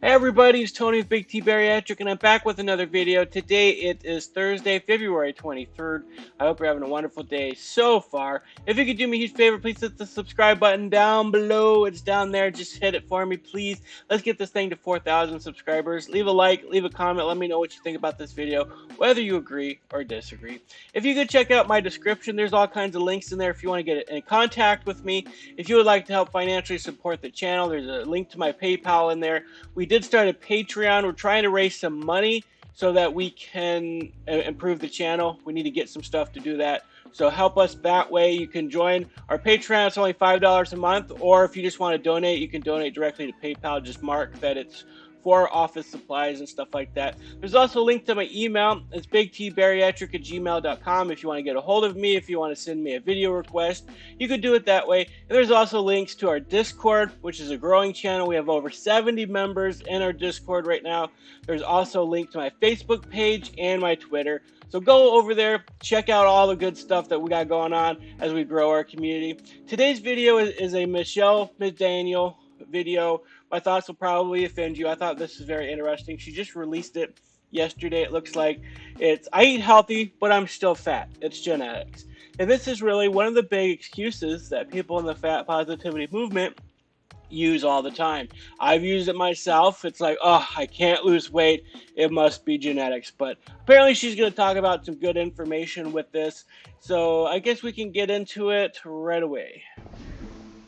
Hey everybody, it's Tony with Big T Bariatric, and I'm back with another video. Today it is Thursday, February 23rd. I hope you're having a wonderful day so far. If you could do me a huge favor, please hit the subscribe button down below. It's down there. Just hit it for me, please. Let's get this thing to 4,000 subscribers. Leave a like, leave a comment. Let me know what you think about this video, whether you agree or disagree. If you could check out my description, there's all kinds of links in there if you want to get in contact with me. If you would like to help financially support the channel, there's a link to my PayPal in there. We did start a Patreon. We're trying to raise some money so that we can improve the channel. We need to get some stuff to do that. So help us that way. You can join our Patreon. It's only $5 a month. Or if you just want to donate, you can donate directly to PayPal. Just mark that it's for office supplies and stuff like that. There's also a link to my email. It's bigtbariatric@gmail.com if you want to get a hold of me, if you want to send me a video request. You could do it that way. And there's also links to our Discord, which is a growing channel. We have over 70 members in our Discord right now. There's also a link to my Facebook page and my Twitter. So go over there, check out all the good stuff that we got going on as we grow our community. Today's video is a MichellemcDaniel video. My thoughts will probably offend you. I thought this was very interesting. She just released it yesterday. It looks like I eat healthy, but I'm still fat. It's genetics. And this is really one of the big excuses that people in the fat positivity movement use all the time. I've used it myself. It's like, oh, I can't lose weight. It must be genetics. But apparently she's going to talk about some good information with this. So I guess we can get into it right away.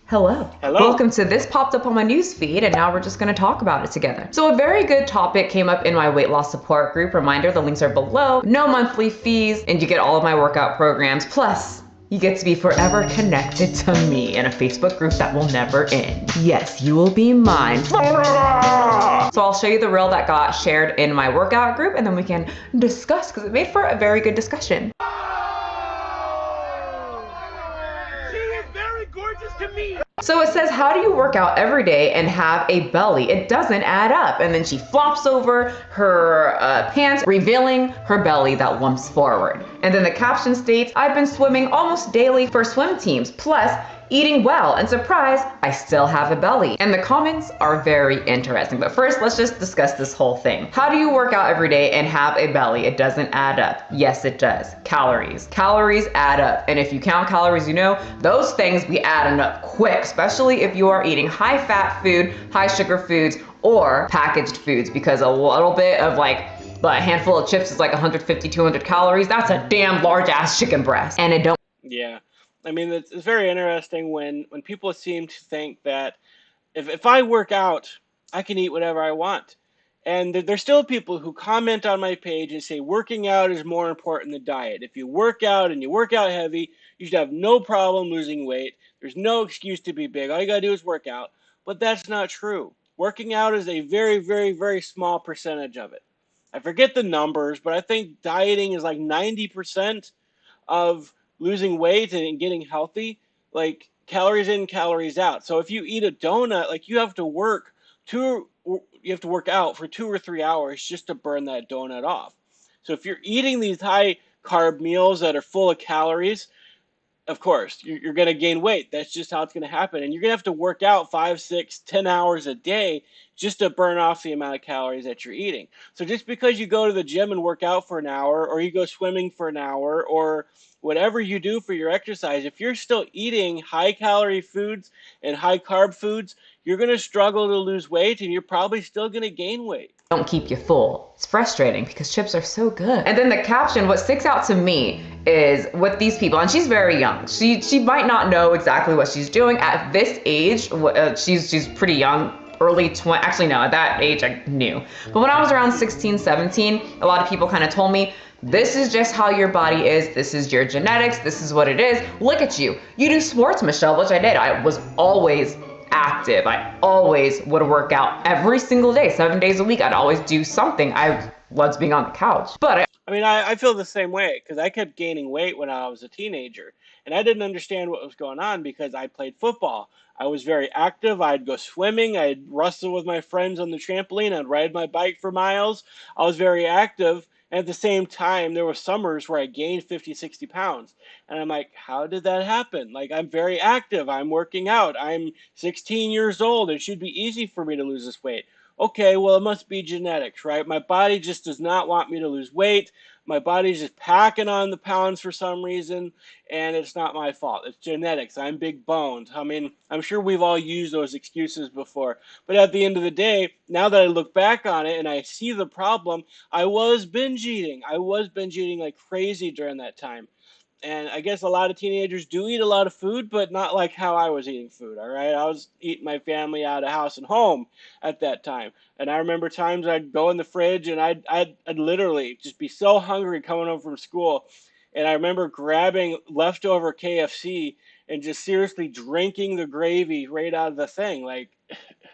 Hello. Welcome to this popped up on my news feed, and now we're just going to talk about it together. So a very good topic came up in my weight loss support group. Reminder, the links are below. No monthly fees, and you get all of my workout programs. Plus, you get to be forever connected to me in a Facebook group that will never end. Yes, you will be mine. So I'll show you the reel that got shared in my workout group, and then we can discuss, because it made for a very good discussion. To me. So it says, how do you work out every day and have a belly? It doesn't add up. And then she flops over her pants, revealing her belly that lumps forward. And then the caption states, I've been swimming almost daily for swim teams, plus eating well, and surprise, I still have a belly. And the comments are very interesting. But first, let's just discuss this whole thing. How do you work out every day and have a belly? It doesn't add up. Yes, it does. Calories. Calories add up. And if you count calories, you know, those things be adding up quick, especially if you are eating high fat food, high sugar foods, or packaged foods, because a little bit of a handful of chips is like 150, 200 calories. That's a damn large ass chicken breast. And it don't. Yeah. I mean, it's very interesting when people seem to think that if I work out, I can eat whatever I want. And there's still people who comment on my page and say working out is more important than diet. If you work out and you work out heavy, you should have no problem losing weight. There's no excuse to be big. All you got to do is work out. But that's not true. Working out is a very, very, very small percentage of it. I forget the numbers, but I think dieting is like 90% of losing weight and getting healthy, like calories in, calories out. So if you eat a donut, like you have to work out for 2 or 3 hours just to burn that donut off. So if you're eating these high carb meals that are full of calories, of course, you're going to gain weight. That's just how it's going to happen. And you're going to have to work out 5, 6, 10 hours a day just to burn off the amount of calories that you're eating. So just because you go to the gym and work out for an hour, or you go swimming for an hour, or whatever you do for your exercise, if you're still eating high calorie foods and high carb foods, you're going to struggle to lose weight, and you're probably still going to gain weight. Don't keep you full. It's frustrating because chips are so good. And then the caption, what sticks out to me is with these people, and she's very young. She might not know exactly what she's doing at this age. She's pretty young. Early 20, actually no, at that age I knew. But when I was around 16, 17, a lot of people kind of told me, this is just how your body is. This is your genetics. This is what it is. Look at you. You do sports, Michelle, which I did. I was always active. I always would work out every single day, 7 days a week. I'd always do something. I loves being on the couch. But I feel the same way because I kept gaining weight when I was a teenager. And I didn't understand what was going on because I played football. I was very active. I'd go swimming. I'd wrestle with my friends on the trampoline. I'd ride my bike for miles. I was very active. And at the same time, there were summers where I gained 50, 60 pounds. And I'm like, how did that happen? Like, I'm very active. I'm working out. I'm 16 years old. It should be easy for me to lose this weight. okay, well, it must be genetics, right? My body just does not want me to lose weight. My body's just packing on the pounds for some reason, and it's not my fault. It's genetics. I'm big boned. I mean, I'm sure we've all used those excuses before. But at the end of the day, now that I look back on it and I see the problem, I was binge eating. I was binge eating like crazy during that time. And I guess a lot of teenagers do eat a lot of food, but not like how I was eating food, all right? I was eating my family out of house and home at that time. And I remember times I'd go in the fridge and I'd literally just be so hungry coming home from school. And I remember grabbing leftover KFC and just seriously drinking the gravy right out of the thing. Like,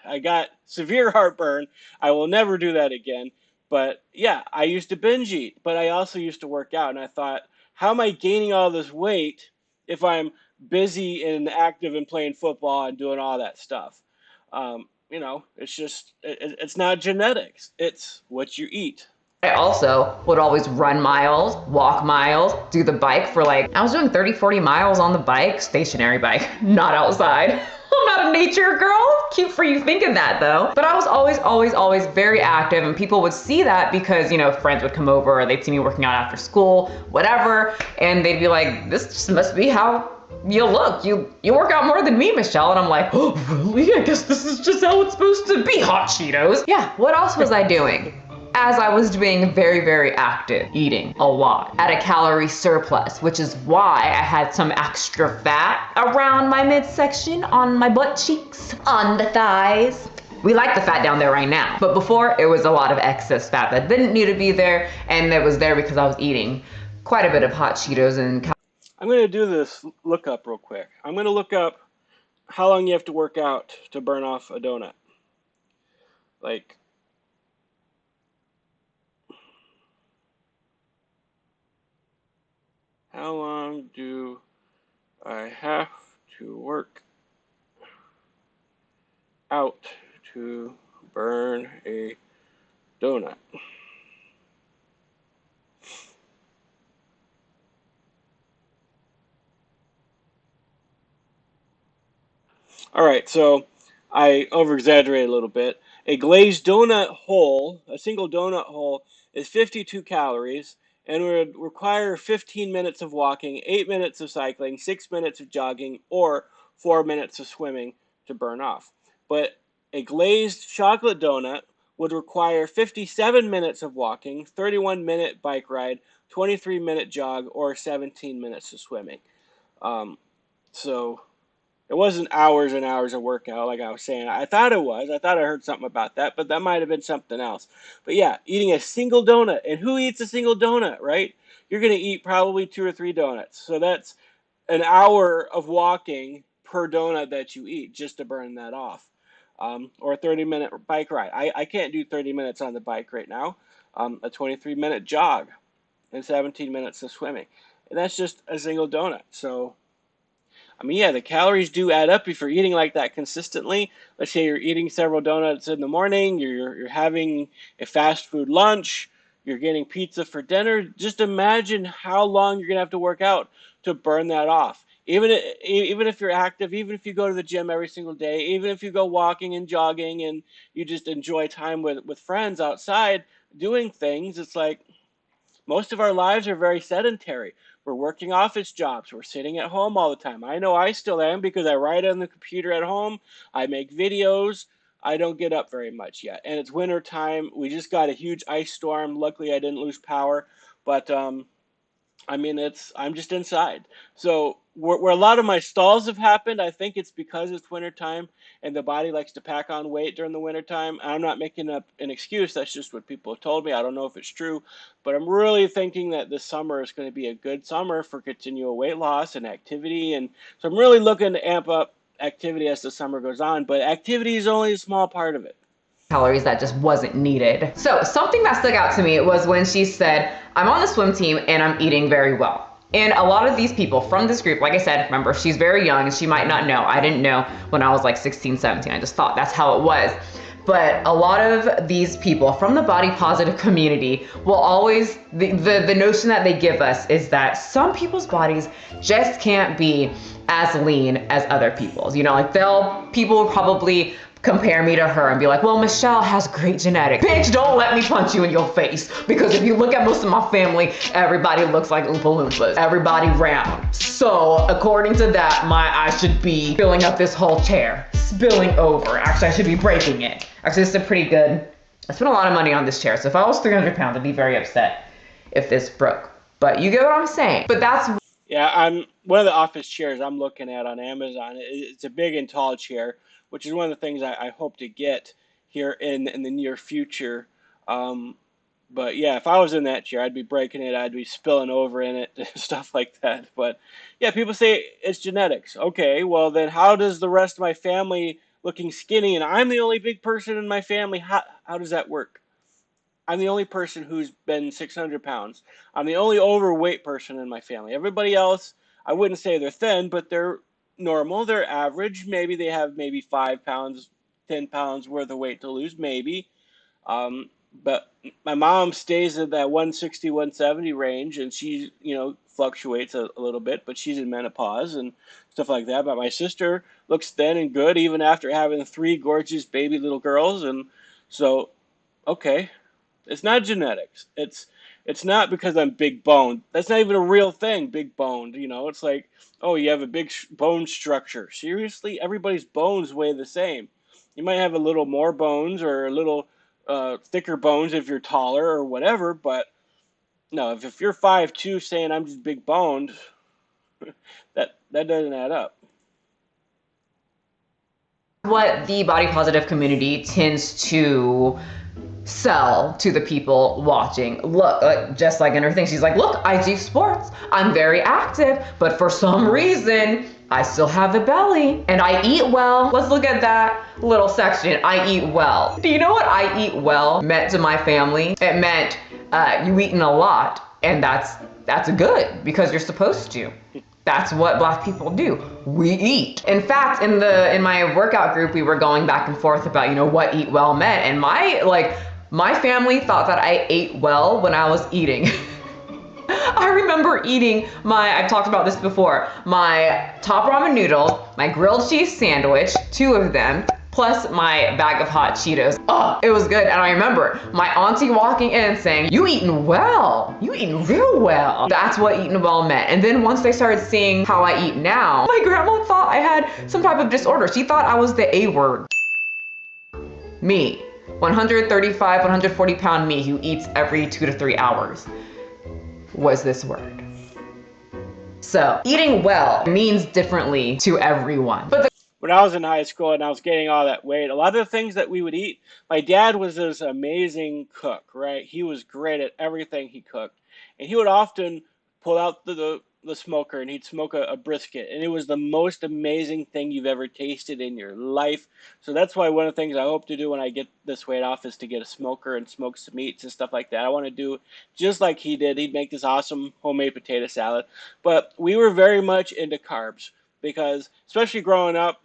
I got severe heartburn. I will never do that again. But yeah, I used to binge eat, but I also used to work out. And I thought, how am I gaining all this weight if I'm busy and active and playing football and doing all that stuff? It's just, it's not genetics, it's what you eat. I also would always run miles, walk miles, do the bike for like, I was doing 30, 40 miles on the bike, stationary bike, not outside. I'm not a nature girl. Cute for you thinking that though. But I was always very active, and people would see that because, friends would come over or they'd see me working out after school, whatever. And they'd be like, this just must be how you look. You work out more than me, Michelle. And I'm like, oh, really? I guess this is just how it's supposed to be, hot Cheetos. Yeah, what else was I doing? As I was being very active, eating a lot at a calorie surplus, which is why I had some extra fat around my midsection, on my butt cheeks, on the thighs. We like the fat down there right now, but before it was a lot of excess fat that didn't need to be there, and it was there because I was eating quite a bit of hot Cheetos and I'm going to do this lookup real quick. I'm going to look up how long you have to work out to burn off a donut. Like, how long do I have to work out to burn a donut? All right, so I over-exaggerated a little bit. A glazed donut hole, a single donut hole, is 52 calories and would require 15 minutes of walking, 8 minutes of cycling, 6 minutes of jogging, or 4 minutes of swimming to burn off. But a glazed chocolate donut would require 57 minutes of walking, 31-minute bike ride, 23-minute jog, or 17 minutes of swimming. So it wasn't hours and hours of workout like I was saying. I thought it was. I thought I heard something about that, but that might have been something else. But yeah, eating a single donut. And who eats a single donut, right? You're going to eat probably 2 or 3 donuts. So that's an hour of walking per donut that you eat just to burn that off. Or a 30-minute bike ride. I can't do 30 minutes on the bike right now. A 23-minute jog and 17 minutes of swimming. And that's just a single donut. So I mean, yeah, the calories do add up if you're eating like that consistently. Let's say you're eating several donuts in the morning, you're having a fast food lunch, you're getting pizza for dinner. Just imagine how long you're gonna have to work out to burn that off. Even if you're active, even if you go to the gym every single day, even if you go walking and jogging and you just enjoy time with friends outside doing things, it's like most of our lives are very sedentary. We're working office jobs. We're sitting at home all the time. I know I still am because I write on the computer at home. I make videos. I don't get up very much yet. And it's winter time. We just got a huge ice storm. Luckily, I didn't lose power. But I mean, I'm just inside. So where a lot of my stalls have happened, I think it's because it's wintertime and the body likes to pack on weight during the wintertime. I'm not making up an excuse. That's just what people have told me. I don't know if it's true, but I'm really thinking that this summer is going to be a good summer for continual weight loss and activity. And so I'm really looking to amp up activity as the summer goes on, but activity is only a small part of it. calories that just wasn't needed. So something that stuck out to me was when she said, I'm on the swim team and I'm eating very well. And a lot of these people from this group, like I said, remember, she's very young and she might not know. I didn't know when I was like 16, 17. I just thought that's how it was. But a lot of these people from the body positive community will always, the notion that they give us is that some people's bodies just can't be as lean as other people's. Like people will probably compare me to her and be like, well, Michelle has great genetics. Bitch, don't let me punch you in your face. Because if you look at most of my family, everybody looks like Oompa Loompas. Everybody round. So according to that, I should be filling up this whole chair. Spilling over. Actually, I should be breaking it. Actually, this is a pretty good. I spent a lot of money on this chair. So if I was 300 pounds, I'd be very upset if this broke. But you get what I'm saying. But that's Yeah, I'm one of the office chairs I'm looking at on Amazon. It's a big and tall chair, which is one of the things I hope to get here in the near future. Um, but yeah, if I was in that chair, I'd be breaking it, I'd be spilling over in it, stuff like that. But yeah, people say it's genetics. Okay, well then how does the rest of my family looking skinny and I'm the only big person in my family? How does that work? I'm the only person who's been 600 pounds. I'm the only overweight person in my family. Everybody else, I wouldn't say they're thin, but they're normal. They're average. Maybe they have maybe 5 pounds, 10 pounds worth of weight to lose, maybe. But my mom stays in that 160, 170 range, and she, fluctuates a little bit, but she's in menopause and stuff like that. But my sister looks thin and good even after having three gorgeous baby little girls. And so, okay, it's not genetics. It's not because I'm big boned. That's not even a real thing, big boned. It's like, oh, you have a big bone structure. Seriously, everybody's bones weigh the same. You might have a little more bones or a little thicker bones if you're taller or whatever, but no, if you're 5'2", saying I'm just big boned, that doesn't add up. what the body positive community tends to sell to the people watching. Look, just like in her thing, she's like, look, I do sports. I'm very active, but for some reason, I still have a belly and I eat well. Let's look at that little section. I eat well. Do you know what I eat well meant to my family? It meant you eating a lot, and that's good because you're supposed to. That's what Black people do. We eat. In fact, in my workout group, we were going back and forth about, what eat well meant. And my family thought that I ate well when I was eating. I remember eating I've talked about this before, my top ramen noodle, my grilled cheese sandwich, two of them, plus my bag of hot Cheetos. Oh, it was good. And I remember my auntie walking in saying, you eating well. You eating real well. That's what eating well meant. And then once they started seeing how I eat now, my grandma thought I had some type of disorder. She thought I was the A word. Me, 135, 140-pound me who eats every 2 to 3 hours, was this word. So eating well means differently to everyone. But When I was in high school and I was gaining all that weight, a lot of the things that we would eat, my dad was this amazing cook, right? He was great at everything he cooked. And he would often pull out the smoker and he'd smoke a brisket. And it was the most amazing thing you've ever tasted in your life. So that's why one of the things I hope to do when I get this weight off is to get a smoker and smoke some meats and stuff like that. I want to do just like he did. He'd make this awesome homemade potato salad. But we were very much into carbs because, especially growing up,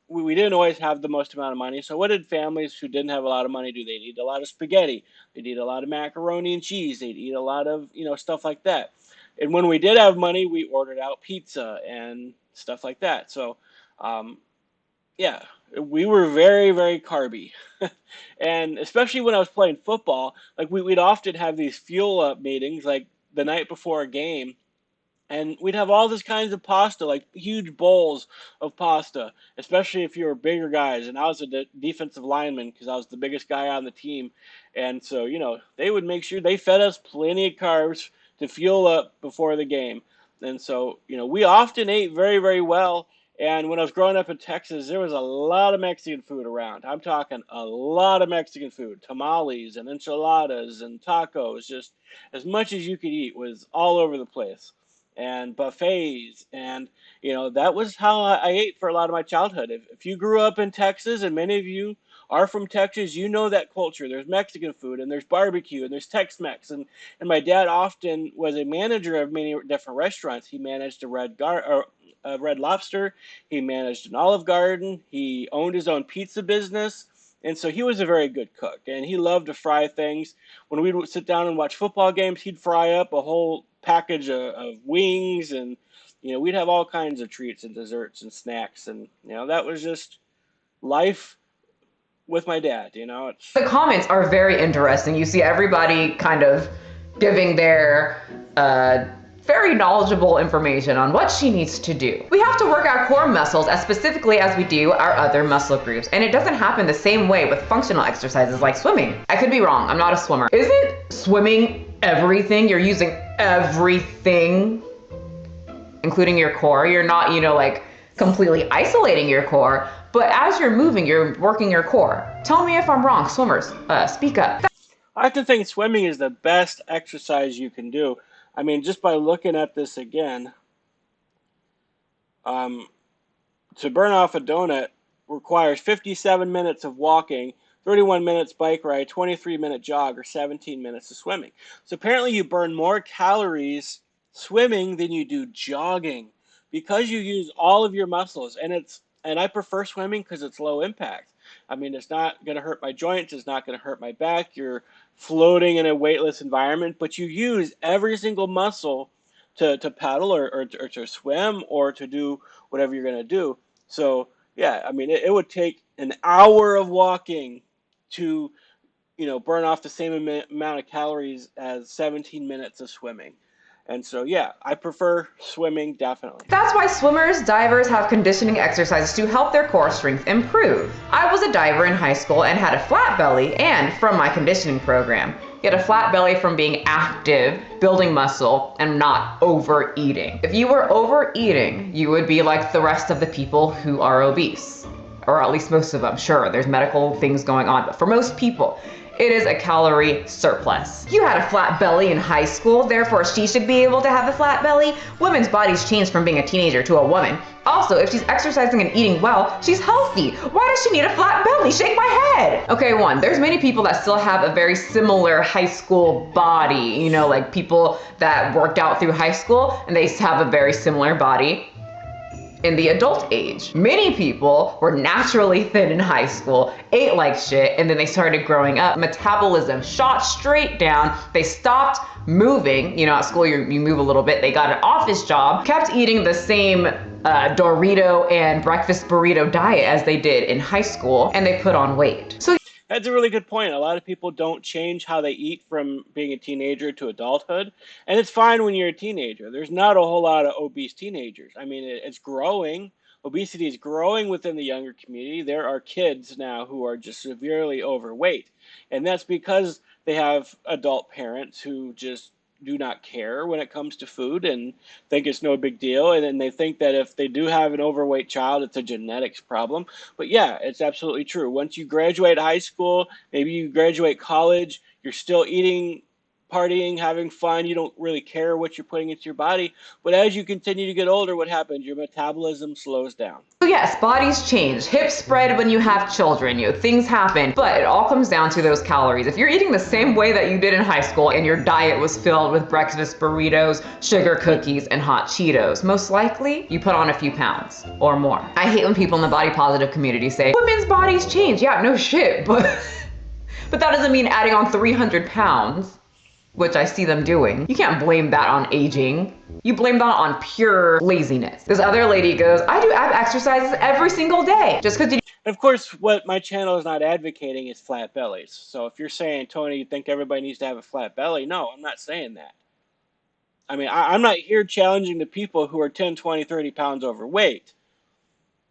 we didn't always have the most amount of money. So what did families who didn't have a lot of money do? They'd eat a lot of spaghetti. They'd eat a lot of macaroni and cheese. They'd eat a lot of, stuff like that. And when we did have money, we ordered out pizza and stuff like that. So, um, yeah, we were very, very carby. And especially when I was playing football, like we'd often have these fuel up meetings like the night before a game, and we'd have all these kinds of pasta, like huge bowls of pasta, especially if you were bigger guys. And I was a defensive lineman because I was the biggest guy on the team. And so, they would make sure they fed us plenty of carbs to fuel up before the game. And so, we often ate very, very well. And when I was growing up in Texas, there was a lot of Mexican food around. I'm talking a lot of Mexican food, tamales and enchiladas and tacos, just as much as you could eat was all over the place, and buffets. And that was how I ate for a lot of my childhood. If you grew up in Texas, and many of you are from Texas, you know that culture. There's Mexican food and there's barbecue and there's Tex-Mex. And my dad often was a manager of many different restaurants. He managed a Red Lobster. He managed an Olive Garden. He owned his own pizza business. And so he was a very good cook, and he loved to fry things. When we would sit down and watch football games, he'd fry up a whole package of wings, and we'd have all kinds of treats and desserts and snacks. And that was just life with my dad. You know, The comments are very interesting. You see everybody kind of giving their very knowledgeable information on what she needs to do. We have to work our core muscles as specifically as we do our other muscle groups, and it doesn't happen the same way with functional exercises like swimming. I could be wrong, I'm not a swimmer. Isn't swimming everything? You're using everything, including your core. You're not, like completely isolating your core, but as you're moving, you're working your core. Tell me if I'm wrong, swimmers, speak up. I have to think swimming is the best exercise you can do. I mean, just by looking at this again, um, to burn off a donut requires 57 minutes of walking, 31 minutes bike ride, 23-minute jog, or 17 minutes of swimming. So apparently you burn more calories swimming than you do jogging because you use all of your muscles. And I prefer swimming because it's low impact. I mean, it's not going to hurt my joints, it's not going to hurt my back. You're floating in a weightless environment, but you use every single muscle to paddle or to swim or to do whatever you're going to do. So yeah, I mean, it would take an hour of walking to, burn off the same amount of calories as 17 minutes of swimming. And so yeah, I prefer swimming definitely. That's why swimmers, divers have conditioning exercises to help their core strength improve. I was a diver in high school and had a flat belly, and from my conditioning program. Get a flat belly from being active, building muscle, and not overeating. If you were overeating, you would be like the rest of the people who are obese. Or at least most of them. Sure, there's medical things going on, but for most people, it is a calorie surplus. You had a flat belly in high school, therefore she should be able to have a flat belly. Women's bodies change from being a teenager to a woman. Also, if she's exercising and eating well, she's healthy. Why does she need a flat belly? Shake my head. Okay, there's many people that still have a very similar high school body. Like people that worked out through high school and they have a very similar body in the adult age. Many people were naturally thin in high school, ate like shit, and then they started growing up. Metabolism shot straight down. They stopped moving. At school you move a little bit. They got an office job, kept eating the same Dorito and breakfast burrito diet as they did in high school, and they put on weight. So That's a really good point. A lot of people don't change how they eat from being a teenager to adulthood. And it's fine when you're a teenager. There's not a whole lot of obese teenagers. I mean, it's growing. Obesity is growing within the younger community. There are kids now who are just severely overweight. And that's because they have adult parents who just do not care when it comes to food and think it's no big deal. And then they think that if they do have an overweight child, it's a genetics problem. But yeah, it's absolutely true. Once you graduate high school, maybe you graduate college, you're still eating, partying, having fun. You don't really care what you're putting into your body. But as you continue to get older, what happens? Your metabolism slows down. yes, bodies change. Hips spread when you have children. Things happen. But it all comes down to those calories. If you're eating the same way that you did in high school and your diet was filled with breakfast burritos, sugar cookies, and hot Cheetos, most likely you put on a few pounds or more. I hate when people in the body positive community say, women's bodies change. Yeah, no shit. But that doesn't mean adding on 300 pounds. Which I see them doing. You can't blame that on aging. You blame that on pure laziness. This other lady goes, I do ab exercises every single day. Just because you. Of course, what my channel is not advocating is flat bellies. So if you're saying, Tony, you think everybody needs to have a flat belly? No, I'm not saying that. I mean, I'm not here challenging the people who are 10, 20, 30 pounds overweight.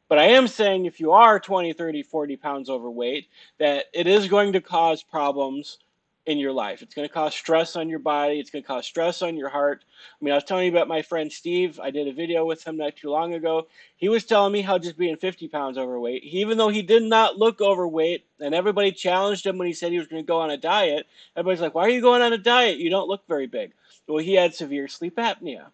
But I am saying if you are 20, 30, 40 pounds overweight, that it is going to cause problems in your life. It's going to cause stress on your body. It's going to cause stress on your heart. I mean, I was telling you about my friend Steve. I did a video with him not too long ago. He was telling me how just being 50 pounds overweight, even though he did not look overweight, and everybody challenged him when he said he was going to go on a diet. Everybody's like, why are you going on a diet? You don't look very big. Well, he had severe sleep apnea.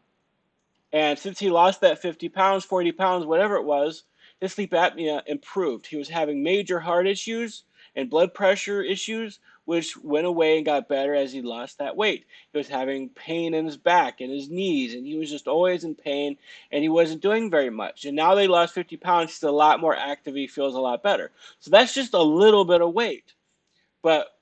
And since he lost that 50 pounds, 40 pounds, whatever it was, his sleep apnea improved. He was having major heart issues and blood pressure issues, which went away and got better as he lost that weight. He was having pain in his back and his knees, and he was just always in pain, and he wasn't doing very much. And now that he lost 50 pounds, he's a lot more active. He feels a lot better. So that's just a little bit of weight. But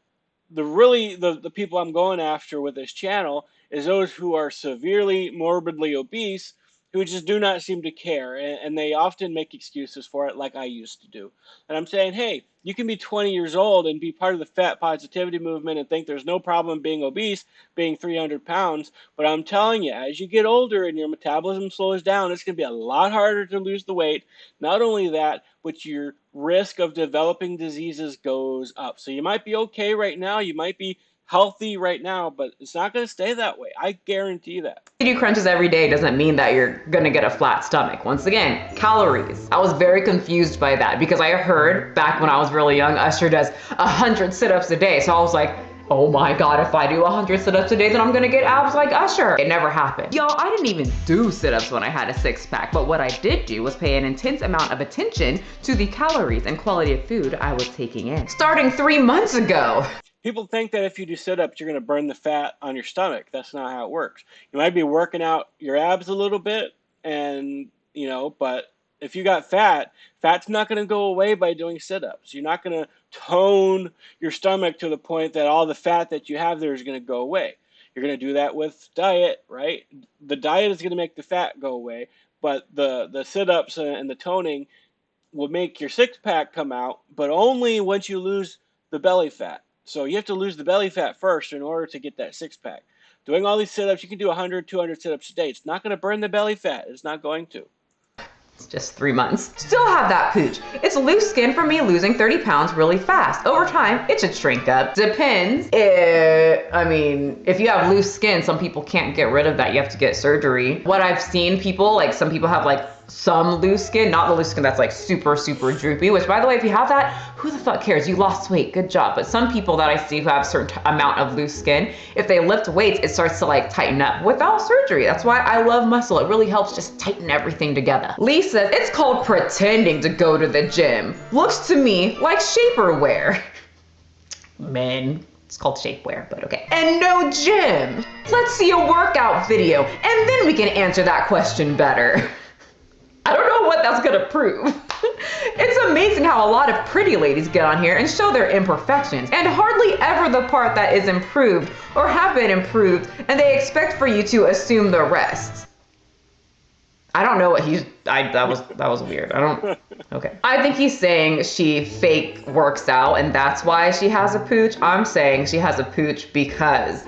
the people I'm going after with this channel is those who are severely morbidly obese who just do not seem to care, and they often make excuses for it, like I used to do. And I'm saying, hey, you can be 20 years old and be part of the fat positivity movement and think there's no problem being obese, being 300 pounds. But I'm telling you, as you get older and your metabolism slows down, it's going to be a lot harder to lose the weight. Not only that, but your risk of developing diseases goes up. So you might be okay right now, you might be healthy right now, but it's not going to stay that way. I guarantee that. You do crunches every day doesn't mean that you're gonna get a flat stomach. Once again, calories. I was very confused by that because I heard back when I was really young, Usher does 100 sit-ups a day. So I was like, oh my God, if I do 100 sit-ups a day, then I'm gonna get abs like Usher. It never happened. Y'all, I didn't even do sit-ups when I had a six-pack, but what I did do was pay an intense amount of attention to the calories and quality of food I was taking in. Starting 3 months ago. People think that if you do sit-ups, you're going to burn the fat on your stomach. That's not how it works. You might be working out your abs a little bit, and but if you got fat's not going to go away by doing sit-ups. You're not going to tone your stomach to the point that all the fat that you have there is going to go away. You're going to do that with diet, right? The diet is going to make the fat go away, but the sit-ups and the toning will make your six-pack come out, but only once you lose the belly fat. So you have to lose the belly fat first in order to get that six-pack. Doing all these sit-ups, you can do 100, 200 sit-ups a day. It's not going to burn the belly fat. It's not going to. It's just 3 months. Still have that pooch. It's loose skin for me losing 30 pounds really fast. Over time, it should shrink up. Depends. I mean, if you have loose skin, some people can't get rid of that. You have to get surgery. What I've seen people, like some people have like some loose skin, not the loose skin that's like super, super droopy, which by the way, if you have that, who the fuck cares? You lost weight, good job. But some people that I see who have a certain amount of loose skin, if they lift weights, it starts to like tighten up without surgery. That's why I love muscle. It really helps just tighten everything together. Lee says, it's called pretending to go to the gym. Looks to me like shapewear. Men. It's called shapewear, but okay. And no gym. Let's see a workout video, and then we can answer that question better. I don't know what that's gonna prove. It's amazing how a lot of pretty ladies get on here and show their imperfections, and hardly ever the part that is improved or have been improved, and they expect for you to assume the rest. I don't know what that was weird. Okay. I think he's saying she fake works out and that's why she has a pooch. I'm saying she has a pooch because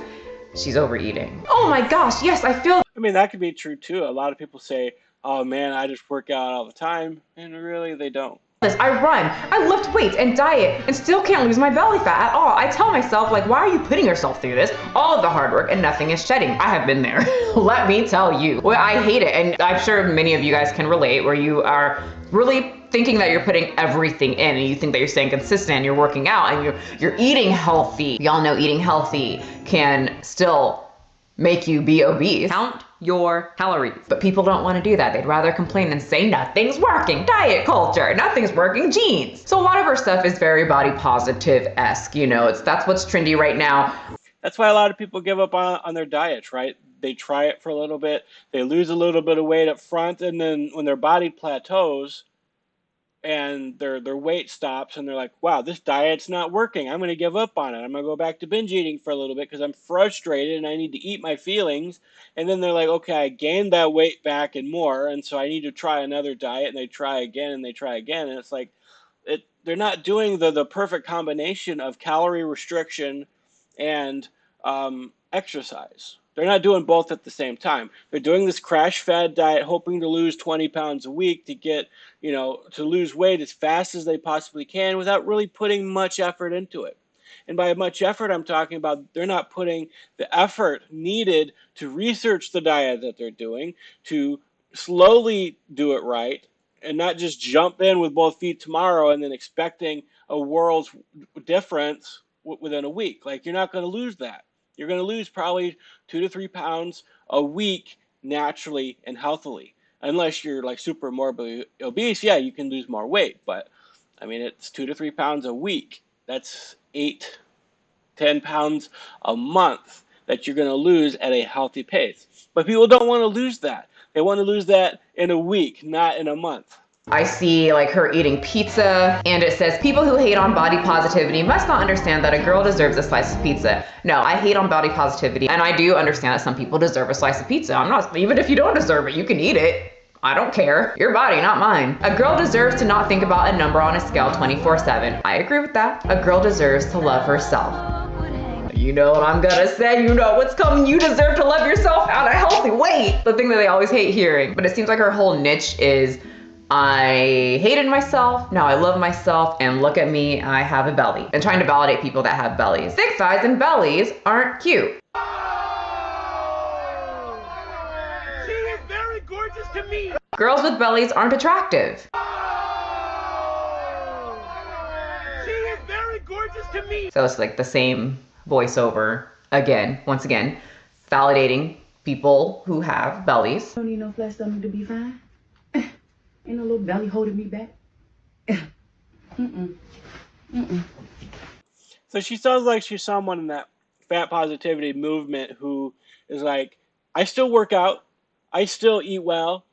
she's overeating. Oh my gosh, yes, I feel. I mean, that could be true too. A lot of people say, oh man, I just work out all the time, and really they don't. I run, I lift weights and diet and still can't lose my belly fat at all. I tell myself, like, why are you putting yourself through this? All of the hard work and nothing is shedding. I have been there. Let me tell you. Well, I hate it. And I'm sure many of you guys can relate where you are really thinking that you're putting everything in and you think that you're staying consistent and you're working out and you're eating healthy. Y'all know eating healthy can still make you be obese. Count your calories. But people don't want to do that. They'd rather complain and say nothing's working. Diet culture, nothing's working, genes. So a lot of our stuff is very body positive-esque, that's what's trendy right now. That's why a lot of people give up on their diets, right? They try it for a little bit, they lose a little bit of weight up front, and then when their body plateaus and their weight stops and they're like, wow, this diet's not working. I'm going to give up on it. I'm going to go back to binge eating for a little bit because I'm frustrated and I need to eat my feelings. And then they're like, okay, I gained that weight back and more, and so I need to try another diet, and they try again and they try again. And it's like, they're not doing the perfect combination of calorie restriction and exercise. They're not doing both at the same time. They're doing this crash fed diet, hoping to lose 20 pounds a week to get, to lose weight as fast as they possibly can without really putting much effort into it. And by much effort, I'm talking about they're not putting the effort needed to research the diet that they're doing, to slowly do it right, and not just jump in with both feet tomorrow and then expecting a world's difference within a week. Like, you're not going to lose that. You're going to lose probably 2 to 3 pounds a week naturally and healthily. Unless you're like super morbidly obese, yeah, you can lose more weight. But I mean, it's 2 to 3 pounds a week. That's 8, 10 pounds a month that you're going to lose at a healthy pace. But people don't want to lose that. They want to lose that in a week, not in a month. I see like her eating pizza, and it says people who hate on body positivity must not understand that a girl deserves a slice of pizza. No, I hate on body positivity, and I do understand that some people deserve a slice of pizza. I'm not, even if you don't deserve it, you can eat it. I don't care. Your body, not mine. A girl deserves to not think about a number on a scale 24/7. I agree with that. A girl deserves to love herself. You know what I'm gonna say, you know what's coming. You deserve to love yourself at a healthy weight. The thing that they always hate hearing. But it seems like her whole niche is, I hated myself, now I love myself, and look at me, I have a belly. And trying to validate people that have bellies. Thick thighs and bellies aren't cute. She is very gorgeous to me. Girls with bellies aren't attractive. She is very gorgeous to me. So it's like the same voiceover again, once again, validating people who have bellies. Don't need no flat stomach to be fine. Ain't no little belly holding me back. So she sounds like she's someone in that fat positivity movement who is like, I still work out, I still eat well,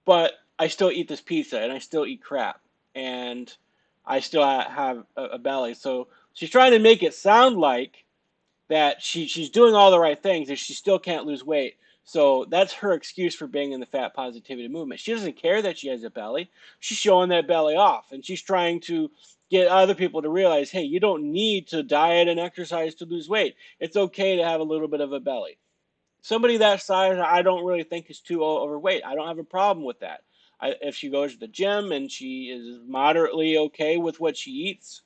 but I still eat this pizza and I still eat crap and I still have a belly. So she's trying to make it sound like that she's doing all the right things and she still can't lose weight. So that's her excuse for being in the fat positivity movement. She doesn't care that she has a belly. She's showing that belly off, and she's trying to get other people to realize, hey, you don't need to diet and exercise to lose weight. It's okay to have a little bit of a belly. Somebody that size, I don't really think is too overweight. I don't have a problem with that. If she goes to the gym and she is moderately okay with what she eats,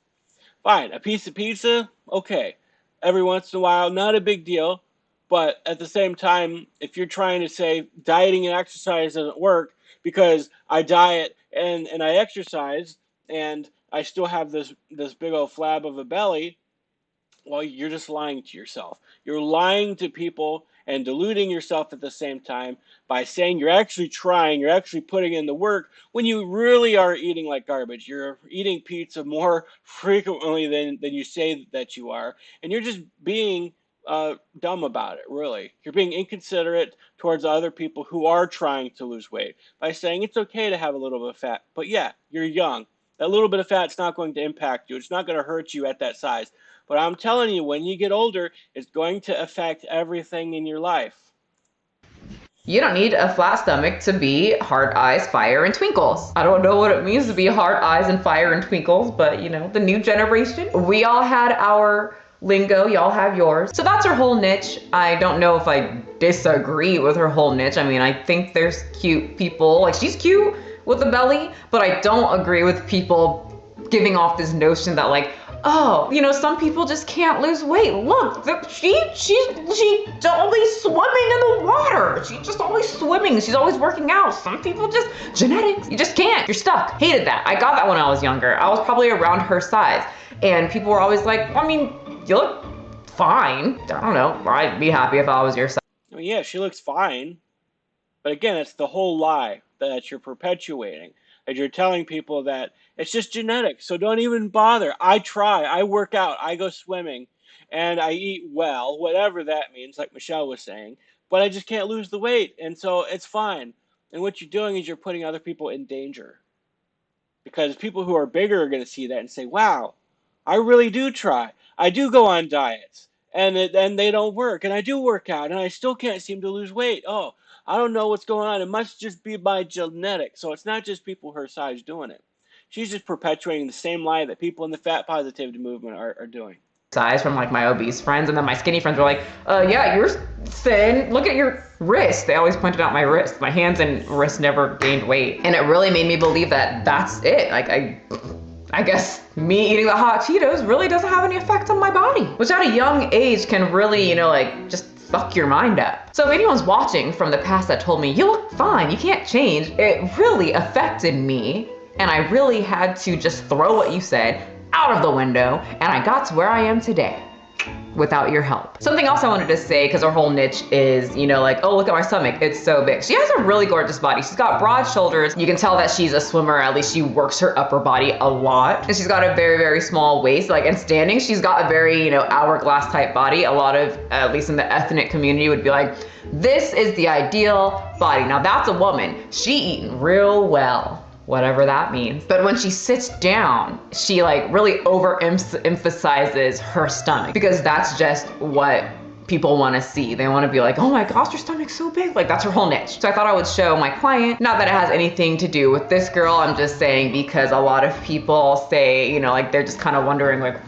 fine. A piece of pizza, okay. Every once in a while, not a big deal. But at the same time, if you're trying to say dieting and exercise doesn't work because I diet and I exercise and I still have this big old flab of a belly, well, you're just lying to yourself. You're lying to people and deluding yourself at the same time by saying you're actually trying, you're actually putting in the work when you really are eating like garbage. You're eating pizza more frequently than you say that you are, and you're just being dumb about it, really. You're being inconsiderate towards other people who are trying to lose weight by saying it's okay to have a little bit of fat. But yeah, you're young. That little bit of fat's not going to impact you. It's not going to hurt you at that size. But I'm telling you, when you get older, it's going to affect everything in your life. You don't need a flat stomach to be hard eyes, fire, and twinkles. I don't know what it means to be hard eyes and fire and twinkles, but you know, the new generation, we all had our lingo, y'all have yours. So that's her whole niche. I don't know if I disagree with her whole niche. I mean, I think there's cute people, like she's cute with a belly, but I don't agree with people giving off this notion that like, oh, you know, some people just can't lose weight. Look, she's always swimming in the water. She's just always swimming. She's always working out. Some people just, genetics, you just can't. You're stuck. Hated that. I got that when I was younger. I was probably around her size. And people were always like, I mean, you look fine. I don't know. I'd be happy if I was your size. I mean, yeah, she looks fine. But again, it's the whole lie that you're perpetuating. That you're telling people that it's just genetics, so don't even bother. I try, I work out, I go swimming, and I eat well, whatever that means, like Michelle was saying, but I just can't lose the weight, and so it's fine. And what you're doing is you're putting other people in danger. Because people who are bigger are going to see that and say, wow, I really do try. I do go on diets, and they don't work, and I do work out, and I still can't seem to lose weight. Oh, I don't know what's going on. It must just be my genetics. So it's not just people her size doing it. She's just perpetuating the same lie that people in the fat positivity movement are doing. Size from like my obese friends, and then my skinny friends were like, yeah, you're thin. Look at your wrist. They always pointed out my wrist. My hands and wrists never gained weight. And it really made me believe that that's it. Like I guess me eating the hot Cheetos really doesn't have any effect on my body, which at a young age can really, you know, like just fuck your mind up. So if anyone's watching from the past that told me, you look fine, you can't change, it really affected me. And I really had to just throw what you said out of the window. And I got to where I am today without your help. Something else I wanted to say, because her whole niche is, you know, like, oh, look at my stomach, it's so big. She has a really gorgeous body. She's got broad shoulders. You can tell that she's a swimmer. At least she works her upper body a lot. And she's got a very, very small waist. Like, and standing, she's got a very, you know, hourglass type body. A lot of, at least in the ethnic community, would be like, this is the ideal body. Now that's a woman. She eating real well. whatever that means. But when she sits down, she like really overemphasizes her stomach, because that's just what people want to see. They want to be like, oh my gosh, your stomach's so big. Like, that's her whole niche. So I thought I would show my client, not that it has anything to do with this girl, I'm just saying because a lot of people say, you know, like they're just kind of wondering like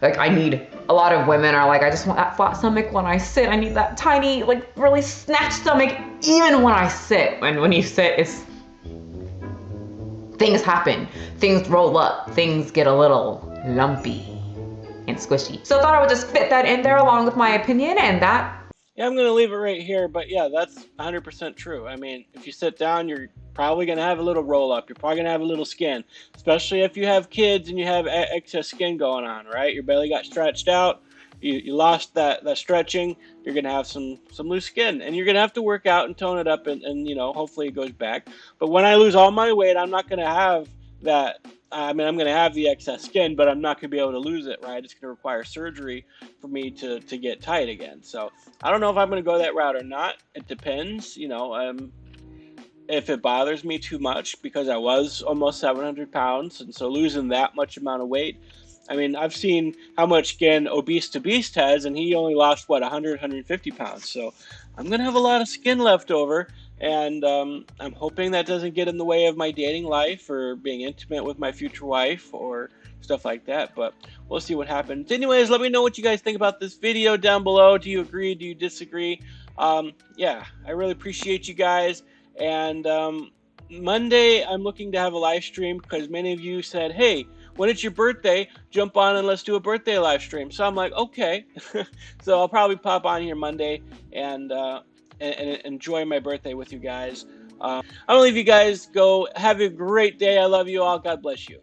I need, a lot of women are like, I just want that flat stomach when I sit. I need that tiny, like really snatched stomach even when I sit. And when you sit, things happen, things roll up, things get a little lumpy and squishy. So I thought I would just fit that in there along with my opinion, and that. Yeah, I'm going to leave it right here, but yeah, that's 100% true. I mean, if you sit down, you're probably going to have a little roll up. You're probably going to have a little skin, especially if you have kids and you have excess skin going on, right? Your belly got stretched out. You lost that stretching. You're going to have some loose skin, and you're going to have to work out and tone it up, and you know, hopefully it goes back. But when I lose all my weight, I'm not going to have that. I mean, I'm going to have the excess skin, but I'm not going to be able to lose it, right? It's going to require surgery for me to get tight again. So I don't know if I'm going to go that route or not. It depends, you know, if it bothers me too much, because I was almost 700 pounds. And so losing that much amount of weight, I mean, I've seen how much skin Obese to Beast has, and he only lost, what, 100, 150 pounds. So I'm going to have a lot of skin left over. And I'm hoping that doesn't get in the way of my dating life or being intimate with my future wife or stuff like that. But we'll see what happens. Anyways, let me know what you guys think about this video down below. Do you agree? Do you disagree? Yeah, I really appreciate you guys. And Monday, I'm looking to have a live stream because many of you said, hey, when it's your birthday, jump on and let's do a birthday live stream. So I'm like, okay. So I'll probably pop on here Monday and enjoy my birthday with you guys. I'm gonna leave you guys go. Have a great day. I love you all. God bless you.